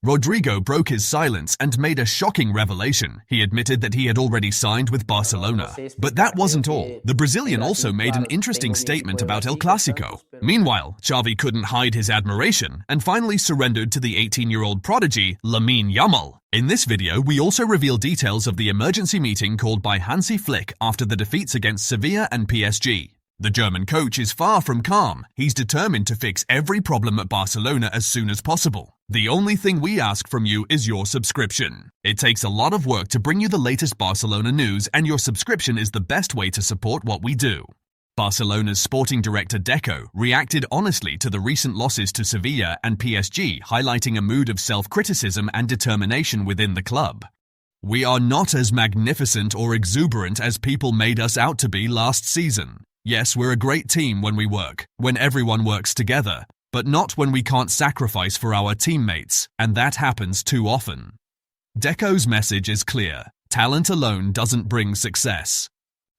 Rodrygo broke his silence and made a shocking revelation. He admitted that he had already signed with Barcelona. But that wasn't all. The Brazilian also made an interesting statement about El Clásico. Meanwhile, Xavi couldn't hide his admiration and finally surrendered to the 18-year-old prodigy, Lamine Yamal. In this video, we also reveal details of the emergency meeting called by Hansi Flick after the defeats against Sevilla and PSG. The German coach is far from calm. He's determined to fix every problem at Barcelona as soon as possible. The only thing we ask from you is your subscription. It takes a lot of work to bring you the latest Barcelona news, and your subscription is the best way to support what we do. Barcelona's sporting director Deco reacted honestly to the recent losses to Sevilla and PSG, highlighting a mood of self-criticism and determination within the club. "We are not as magnificent or exuberant as people made us out to be last season. Yes, we're a great team when we work, when everyone works together, but not when we can't sacrifice for our teammates, and that happens too often." Deco's message is clear. Talent alone doesn't bring success.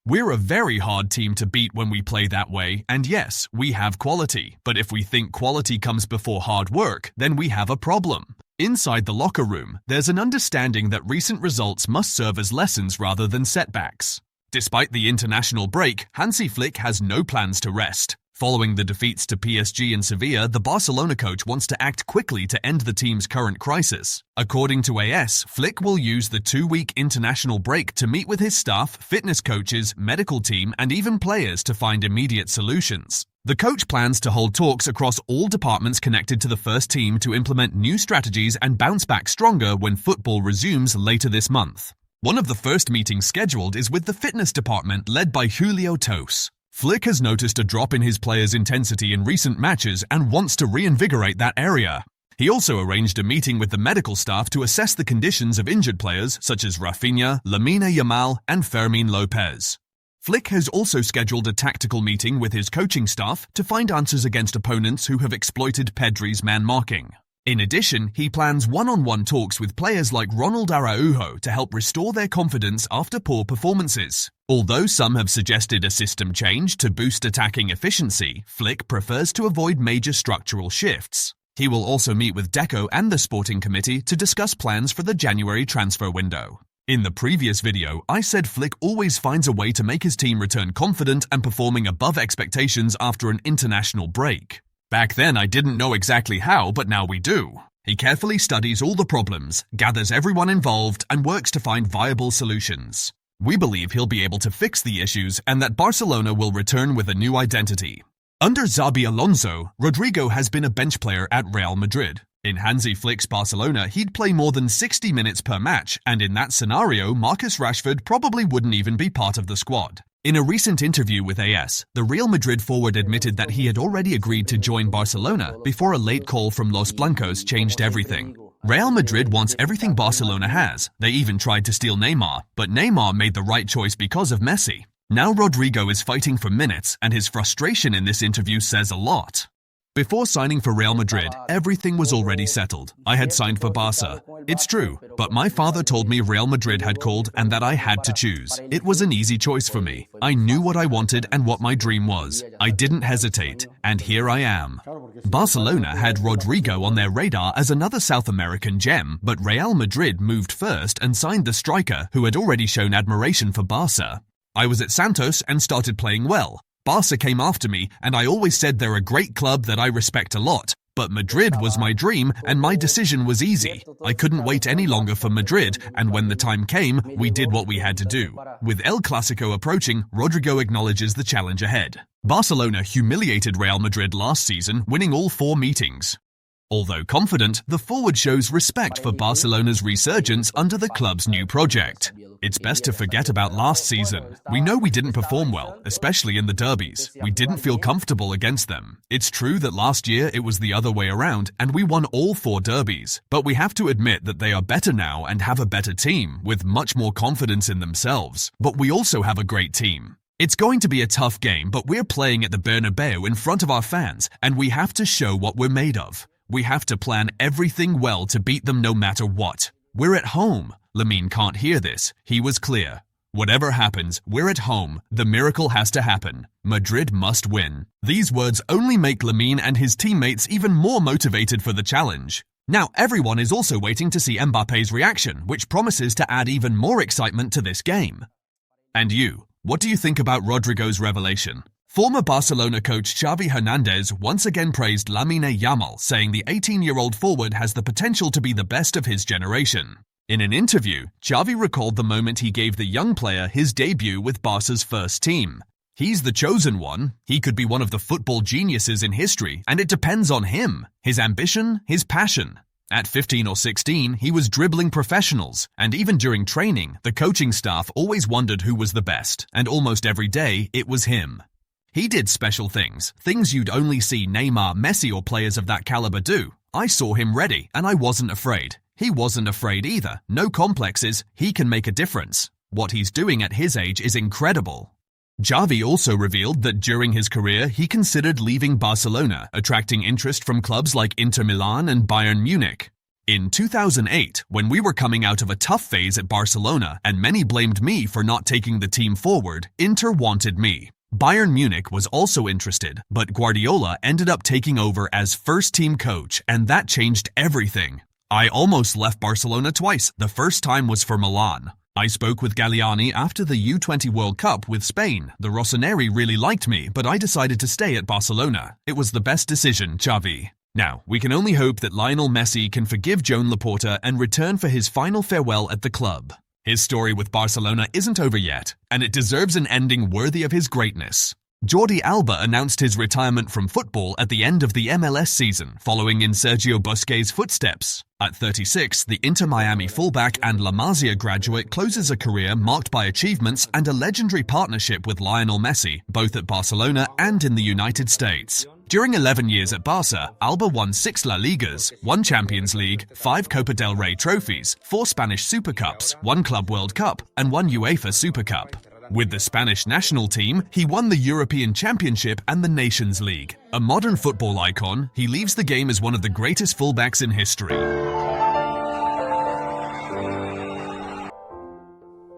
We're a very hard team to beat when we play that way, and yes, we have quality, but if we think quality comes before hard work, then we have a problem. Inside the locker room, there's an understanding that recent results must serve as lessons rather than setbacks. Despite the international break, Hansi Flick has no plans to rest. Following the defeats to PSG and Sevilla, the Barcelona coach wants to act quickly to end the team's current crisis. According to AS, Flick will use the 2-week international break to meet with his staff, fitness coaches, medical team, and even players to find immediate solutions. The coach plans to hold talks across all departments connected to the first team to implement new strategies and bounce back stronger when football resumes later this month. One of the first meetings scheduled is with the fitness department led by Julio Tos. Flick has noticed a drop in his players' intensity in recent matches and wants to reinvigorate that area. He also arranged a meeting with the medical staff to assess the conditions of injured players such as Rafinha, Lamine Yamal, and Fermin Lopez. Flick has also scheduled a tactical meeting with his coaching staff to find answers against opponents who have exploited Pedri's man-marking. In addition, he plans one-on-one talks with players like Ronald Araujo to help restore their confidence after poor performances. Although some have suggested a system change to boost attacking efficiency, Flick prefers to avoid major structural shifts. He will also meet with Deco and the sporting committee to discuss plans for the January transfer window. In the previous video, I said Flick always finds a way to make his team return confident and performing above expectations after an international break. Back then I didn't know exactly how, but now we do. He carefully studies all the problems, gathers everyone involved, and works to find viable solutions. We believe he'll be able to fix the issues and that Barcelona will return with a new identity. Under Xabi Alonso, Rodrygo has been a bench player at Real Madrid. In Hansi Flick's Barcelona, he'd play more than 60 minutes per match, and in that scenario, Marcus Rashford probably wouldn't even be part of the squad. In a recent interview with AS, the Real Madrid forward admitted that he had already agreed to join Barcelona before a late call from Los Blancos changed everything. Real Madrid wants everything Barcelona has. They even tried to steal Neymar, but Neymar made the right choice because of Messi. Now Rodrygo is fighting for minutes, and his frustration in this interview says a lot. Before signing for Real Madrid, everything was already settled. I had signed for Barca. It's true, but my father told me Real Madrid had called and that I had to choose. It was an easy choice for me. I knew what I wanted and what my dream was. I didn't hesitate, and here I am. Barcelona had Rodrygo on their radar as another South American gem, but Real Madrid moved first and signed the striker who had already shown admiration for Barca. I was at Santos and started playing well. Barca came after me, and I always said they're a great club that I respect a lot. But Madrid was my dream, and my decision was easy. I couldn't wait any longer for Madrid, and when the time came, we did what we had to do. With El Clásico approaching, Rodrygo acknowledges the challenge ahead. Barcelona humiliated Real Madrid last season, winning all 4 meetings. Although confident, the forward shows respect for Barcelona's resurgence under the club's new project. It's best to forget about last season. We know we didn't perform well, especially in the derbies. We didn't feel comfortable against them. It's true that last year it was the other way around, and we won all 4 derbies. But we have to admit that they are better now and have a better team, with much more confidence in themselves. But we also have a great team. It's going to be a tough game, but we're playing at the Bernabeu in front of our fans, and we have to show what we're made of. We have to plan everything well to beat them no matter what. We're at home. Lamine can't hear this. He was clear. Whatever happens, we're at home. The miracle has to happen. Madrid must win. These words only make Lamine and his teammates even more motivated for the challenge. Now everyone is also waiting to see Mbappe's reaction, which promises to add even more excitement to this game. And you, what do you think about Rodrygo's revelation? Former Barcelona coach Xavi Hernandez once again praised Lamine Yamal, saying the 18-year-old forward has the potential to be the best of his generation. In an interview, Xavi recalled the moment he gave the young player his debut with Barca's first team. He's the chosen one. He could be one of the football geniuses in history, and it depends on him, his ambition, his passion. At 15 or 16, he was dribbling professionals, and even during training, the coaching staff always wondered who was the best, and almost every day, it was him. He did special things you'd only see Neymar, Messi or players of that caliber do. I saw him ready, and I wasn't afraid. He wasn't afraid either. No complexes, he can make a difference. What he's doing at his age is incredible. Xavi also revealed that during his career, he considered leaving Barcelona, attracting interest from clubs like Inter Milan and Bayern Munich. In 2008, when we were coming out of a tough phase at Barcelona, and many blamed me for not taking the team forward, Inter wanted me. Bayern Munich was also interested, but Guardiola ended up taking over as first-team coach, and that changed everything. I almost left Barcelona twice. The first time was for Milan. I spoke with Galliani after the U20 World Cup with Spain. The Rossoneri really liked me, but I decided to stay at Barcelona. It was the best decision, Xavi. Now, we can only hope that Lionel Messi can forgive Joan Laporta and return for his final farewell at the club. His story with Barcelona isn't over yet, and it deserves an ending worthy of his greatness. Jordi Alba announced his retirement from football at the end of the MLS season, following in Sergio Busquets' footsteps. At 36, the Inter Miami fullback and La Masia graduate closes a career marked by achievements and a legendary partnership with Lionel Messi, both at Barcelona and in the United States. During 11 years at Barca, Alba won 6 La Ligas, 1 Champions League, 5 Copa del Rey trophies, 4 Spanish Super Cups, 1 Club World Cup, and 1 UEFA Super Cup. With the Spanish national team, he won the European Championship and the Nations League. A modern football icon, he leaves the game as one of the greatest fullbacks in history.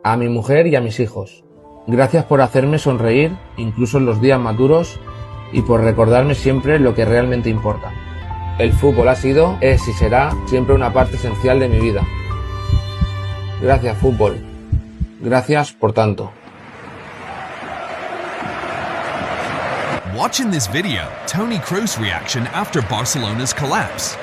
A mi mujer y a mis hijos. Gracias por hacerme sonreír, incluso en los días más duros, y por recordarme siempre lo que realmente importa. El fútbol ha sido, es y será siempre una parte esencial de mi vida. Gracias, fútbol. Gracias por tanto. Watch in this video Toni Kroos' reaction after Barcelona's collapse.